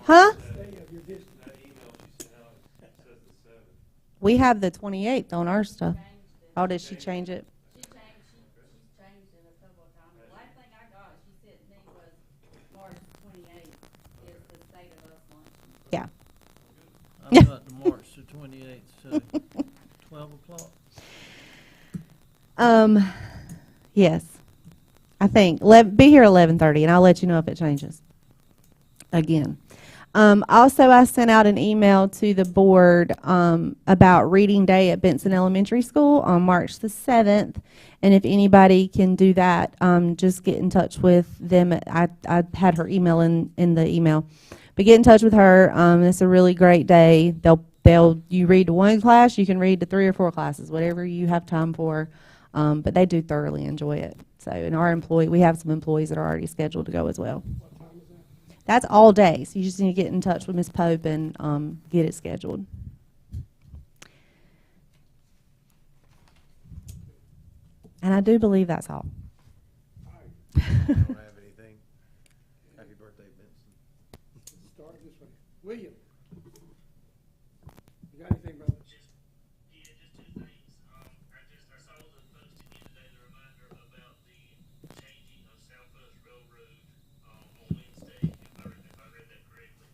S2: Huh?
S1: Stay of your district.
S2: We have the 28th on our stuff. Oh, did she change it?
S7: She's changed it a couple of times. The last thing I got, she said to me was March 28th is the state of us lunch.
S2: Yeah.
S6: I've got the March the 28th, so 12 o'clock.
S2: Yes. I think. Be here 11:30, and I'll let you know if it changes. Again. Also, I sent out an email to the board about Reading Day at Benson Elementary School on March the 7th. And if anybody can do that, just get in touch with them. I had her email in the email. But get in touch with her. It's a really great day. You read to one class, you can read to 3 or 4 classes, whatever you have time for. But they do thoroughly enjoy it. So, and we have some employees that are already scheduled to go as well.
S1: What time is that?
S2: That's all day, so you just need to get in touch with Ms. Pope and get it scheduled. And I do believe that's all.
S9: I don't have anything. Happy birthday, Benson.
S1: Start this way. William. You got anything, brother?
S10: Just two things. I saw the posting today, the reminder about the changing of Southwest Railroad, on Wednesday, if I read that correctly.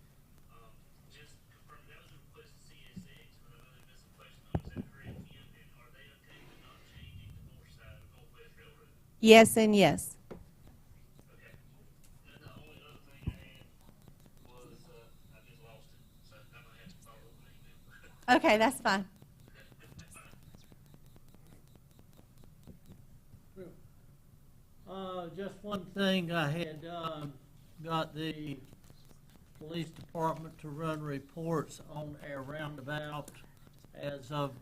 S10: Just confirm, that was a request to CSX, but I know they missed a question on, is that correct, Kim? And are they okay with not changing the north side of Northwest Railroad?
S2: Yes and yes.
S10: Okay. The only other thing I had was, I just lost it, so I'm gonna have to follow up an email.
S2: Okay, that's fine.
S6: Just one thing, I had got the police department to run reports on our roundabout as of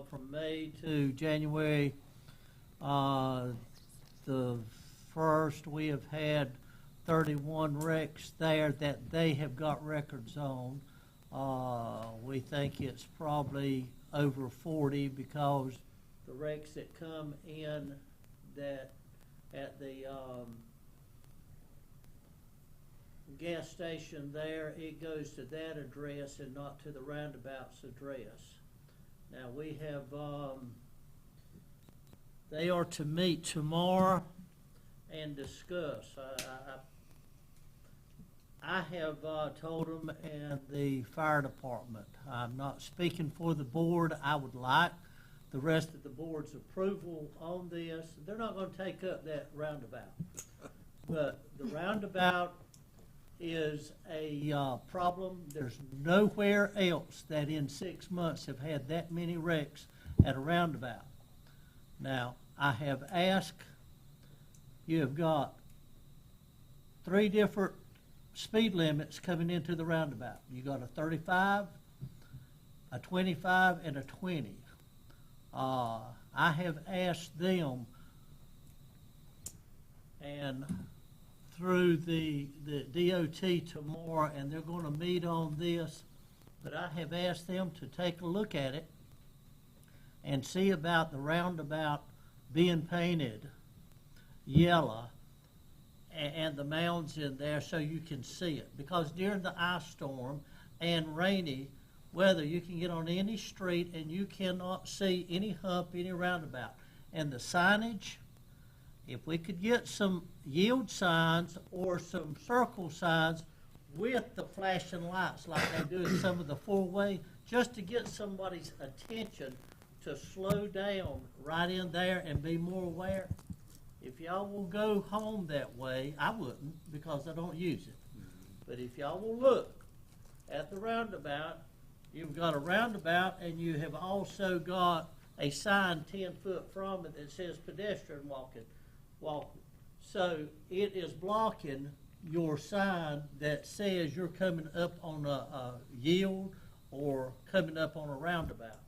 S6: from May to January. The first, we have had 31 wrecks there that they have got records on. We think it's probably over 40 because the wrecks that come in that at the gas station there, it goes to that address and not to the roundabout's address. Now we have, they are to meet tomorrow and discuss. I have told them and the fire department, I'm not speaking for the board. I would like the rest of the board's approval on this. They're not going to take up that roundabout. But the roundabout is a problem. There's nowhere else that in 6 months have had that many wrecks at a roundabout. Now, I have asked, you have got 3 different speed limits coming into the roundabout. You got a 35, a 25, and a 20. I have asked them, and through the DOT tomorrow, and they're going to meet on this, but I have asked them to take a look at it and see about the roundabout being painted yellow and the mounds in there so you can see it. Because during the ice storm and rainy weather, you can get on any street and you cannot see any hump, any roundabout. And the signage, if we could get some yield signs or some circle signs with the flashing lights like they do in some of the four-way, just to get somebody's attention to slow down right in there and be more aware. If y'all will go home that way, I wouldn't because I don't use it. But if y'all will look at the roundabout, you've got a roundabout and you have also got a sign 10 foot from it that says pedestrian walking. So it is blocking your sign that says you're coming up on a yield or coming up on a roundabout.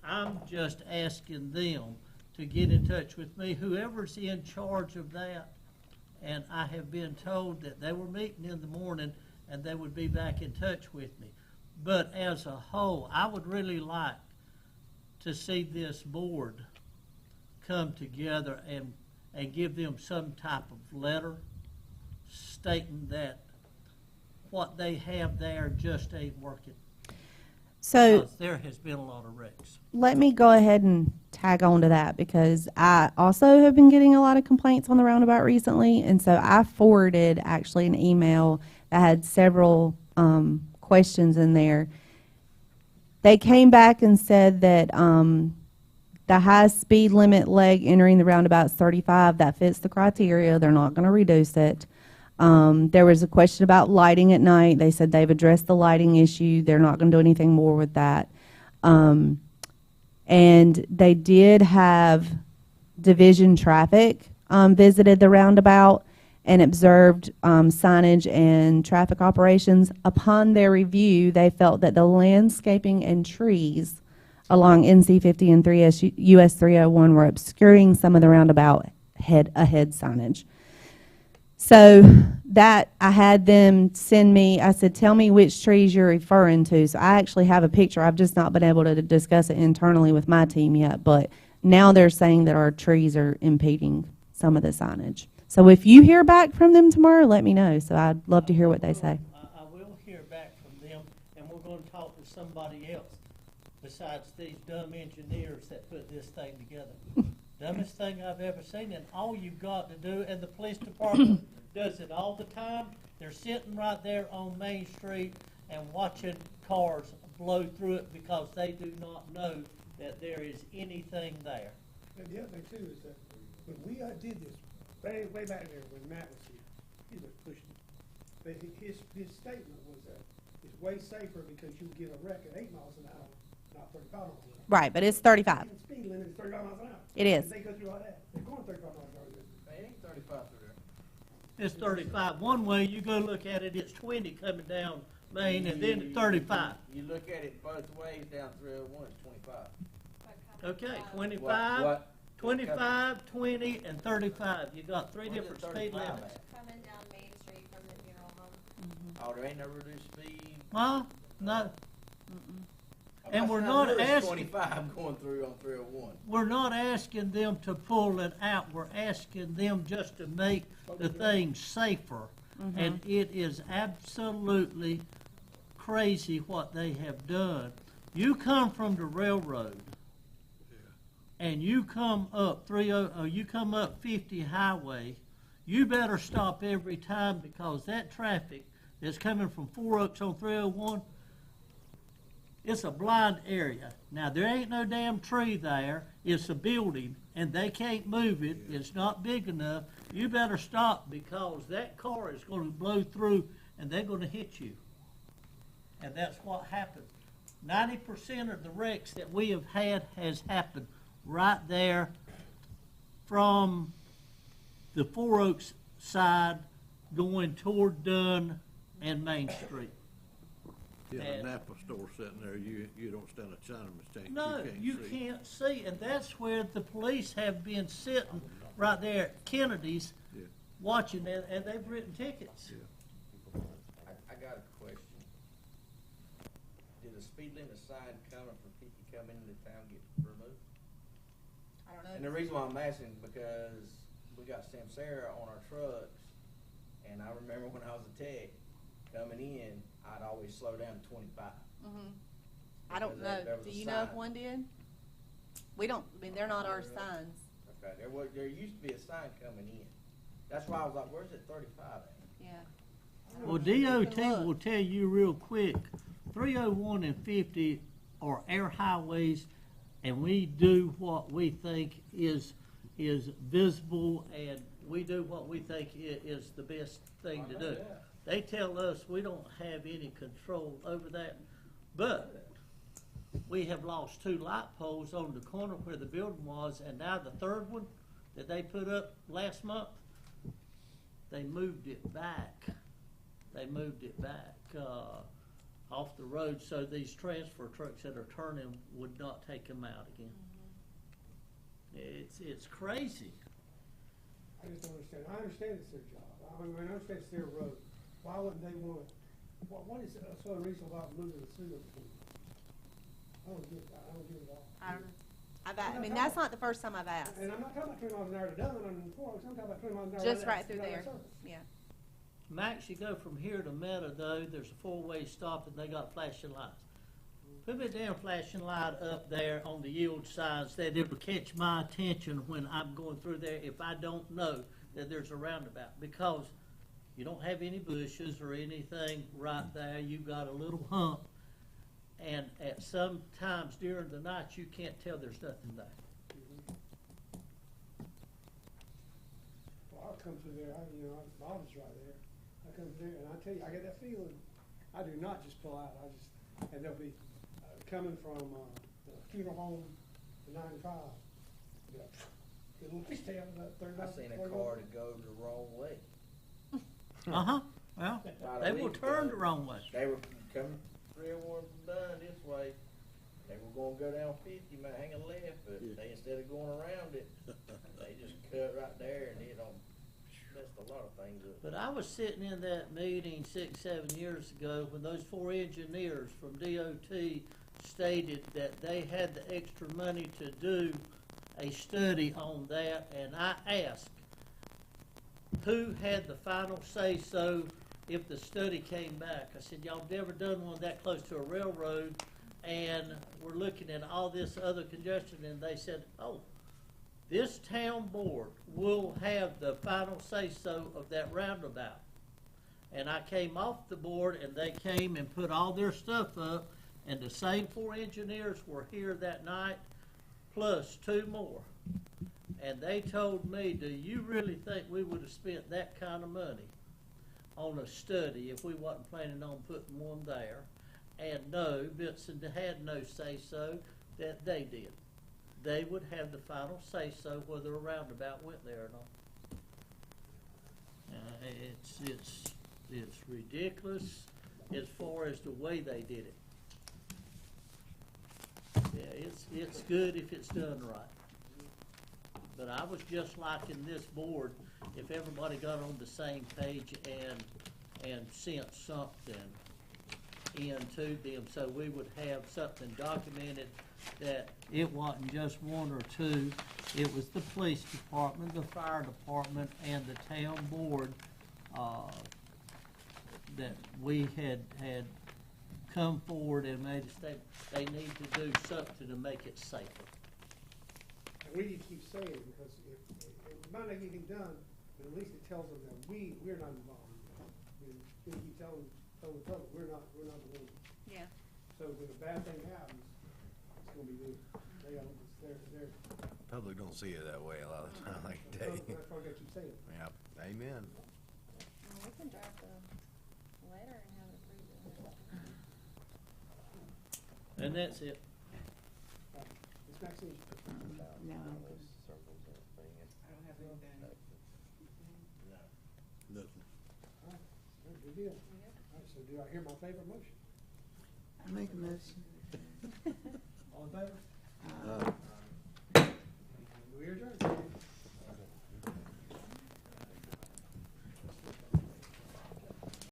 S6: I'm just asking them to get in touch with me, whoever's in charge of that. And I have been told that they were meeting in the morning and they would be back in touch with me. But as a whole, I would really like to see this board come together and give them some type of letter stating that what they have there just ain't working.
S2: So
S6: Because there has been a lot of wrecks.
S2: let me go ahead and tag on to that because I also have been getting a lot of complaints on the roundabout recently. And so I forwarded actually an email that had several questions in there. They came back and said that the high speed limit leg entering the roundabout is 35. That fits the criteria. They're not going to reduce it. There was a question about lighting at night. They said they've addressed the lighting issue. They're not going to do anything more with that. And they did have division traffic visited the roundabout and observed signage and traffic operations. Upon their review, they felt that the landscaping and trees along NC 50 and US 301 were obscuring some of the roundabout ahead signage. So that I had them send me, I said, tell me which trees you're referring to. So I actually have a picture. I've just not been able to discuss it internally with my team yet. But now they're saying that our trees are impeding some of the signage. So if you hear back from them tomorrow, let me know. So I'd love to hear what they say.
S6: I will hear back from them, and we're going to talk to somebody else besides these dumb engineers that put this thing together. Dumbest thing I've ever seen, and all you've got to do, and the police department does it all the time, they're sitting right there on Main Street and watching cars blow through it because they do not know that there is anything there.
S1: And the other thing too is that when we did this, way back there when Matt was here, he was pushing it. But his statement was that it's way safer because you get a wreck at 8 miles an hour, not 35 miles an hour.
S2: Right, but it's 35.
S1: The speed limit is 35 miles an hour.
S2: It is.
S1: They go through all that. They're going 35 miles an hour.
S11: They ain't 35 through there.
S6: It's 35. One way, you go look at it, it's 20 coming down Main, and then it's 35.
S12: You look at it both ways down 301, it's 25.
S6: Okay, 25,
S12: What?
S6: 25, 20, and 35. You got three
S12: Where's
S6: different
S12: the
S6: speed
S12: 35
S6: limits.
S12: at?
S4: Coming down Main Street from the funeral home.
S12: Oh, there ain't no reduced speed?
S6: Huh? No. And
S12: I
S6: we're
S12: seen
S6: not
S12: there was
S6: asking-
S12: 25 going through on 301.
S6: We're not asking them to pull it out. We're asking them just to make the thing safer. And it is absolutely crazy what they have done. You come from the railroad and you come up you come up 50 highway, you better stop every time because that traffic that's coming from 4 Oaks on 301, it's a blind area. Now, there ain't no damn tree there. It's a building, and they can't move it. It's not big enough. You better stop because that car is going to blow through, and they're going to hit you. And that's what happened. 90% of the wrecks that we have had has happened right there from the 4 Oaks side going toward Dunn and Main Street.
S11: Yeah,
S6: And-
S11: the Napa store sitting there, you don't stand a chance of mistake.
S6: No, you
S11: see.
S6: can't see, and that's where the police have been sitting right there at Kennedy's
S11: Yeah.
S6: watching it, and they've written tickets.
S12: I got a question. Did the speed limit sign coming for people coming into town get removed?
S8: I don't know.
S12: And the reason why I'm asking, because we got Samsara on our trucks, and I remember when I was a tech, coming in, I'd always slow down to 25.
S8: I don't
S12: Because
S8: know.
S12: there was
S8: Do
S12: a
S8: you know if
S12: sign.
S8: one did? We don't, I mean, they're not our signs.
S12: Okay, there used to be a sign coming in. That's why I was like, where's that 35 at?
S8: Yeah.
S6: Well,
S8: You
S6: DOT
S8: can look.
S6: will tell you real quick, 301 and 50 are our highways, and we do what we think is visible, and we do what we think is the best thing to do. They tell us we don't have any control over that, but we have lost 2 light poles on the corner where the building was, and now the third one that they put up last month, they moved it back. They moved it back. off the road so these transfer trucks that are turning would not take them out again. It's crazy.
S1: I just don't understand. I understand it's their job. I mean, I understand it's their road. Why wouldn't they want, what is so unreasonable about moving the sewer? I don't get it all.
S2: I don't know. I mean, that's not the first time I've asked.
S1: And I'm not talking about 20 miles an hour to Dublin on Forks, I'm talking about 20 miles an hour.
S2: Just right through there,
S1: Circle.
S2: yeah.
S6: Max, you go from here to Meta though, there's a four-way stop and they got flashing lights. Put me a damn flashing light up there on the yield signs that it will catch my attention when I'm going through there if I don't know that there's a roundabout. Because you don't have any bushes or anything right there, you've got a little hump. And at some times during the night, you can't tell there's nothing there.
S1: Well, I'll come through there, Bob's right there. I come through and I tell you, I get that feeling. I do not just pull out, and they'll be coming from the funeral home to 95. Yeah. Good little fish tail, about 39.
S12: I seen a car to go the wrong way.
S6: Uh-huh. Well, they will turn the wrong way.
S12: They were coming 301 from Dunn this way. They were gonna go down 50, might hang a left, but they, instead of going around it, they just cut right there and it messed a lot of things up.
S6: But I was sitting in that meeting 6-7 years ago when those 4 engineers from DOT stated that they had the extra money to do a study on that, and I asked who had the final say-so if the study came back. I said, y'all never done one that close to a railroad, and we're looking at all this other congestion, and they said, oh, this town board will have the final say-so of that roundabout. And I came off the board, and they came and put all their stuff up, and the same 4 engineers were here that night, plus 2 more. And they told me, do you really think we would have spent that kind of money on a study if we wasn't planning on putting one there? And no, Benson had no say-so, that they did. They would have the final say-so whether a roundabout went there or not. It's ridiculous as far as the way they did it. Yeah, it's good if it's done right. But I was just liking this board, if everybody got on the same page and sent something into them, so we would have something documented that it wasn't just 1 or 2, it was the police department, the fire department, and the town board that we had come forward and made a statement. They need to do something to make it safer.
S1: And we need to keep saying it, because it might not get anything done, but at least it tells them that we're not involved. We keep telling the public, we're not the ones.
S2: Yeah.
S1: So when a bad thing happens, it's gonna be them. They're.
S9: Public don't see it that way a lot of the time, like
S1: That's
S9: today.
S1: why I keep saying it.
S9: Yep, amen.
S4: Well, we can draft a letter and have it approved.
S6: And that's it.
S1: It's Maxine.
S3: No.
S5: I don't have anything.
S11: Nothing.
S1: All right, good deal. All right, so do I hear my favorite motion?
S3: I make a motion.
S1: All in favor?
S11: Uh,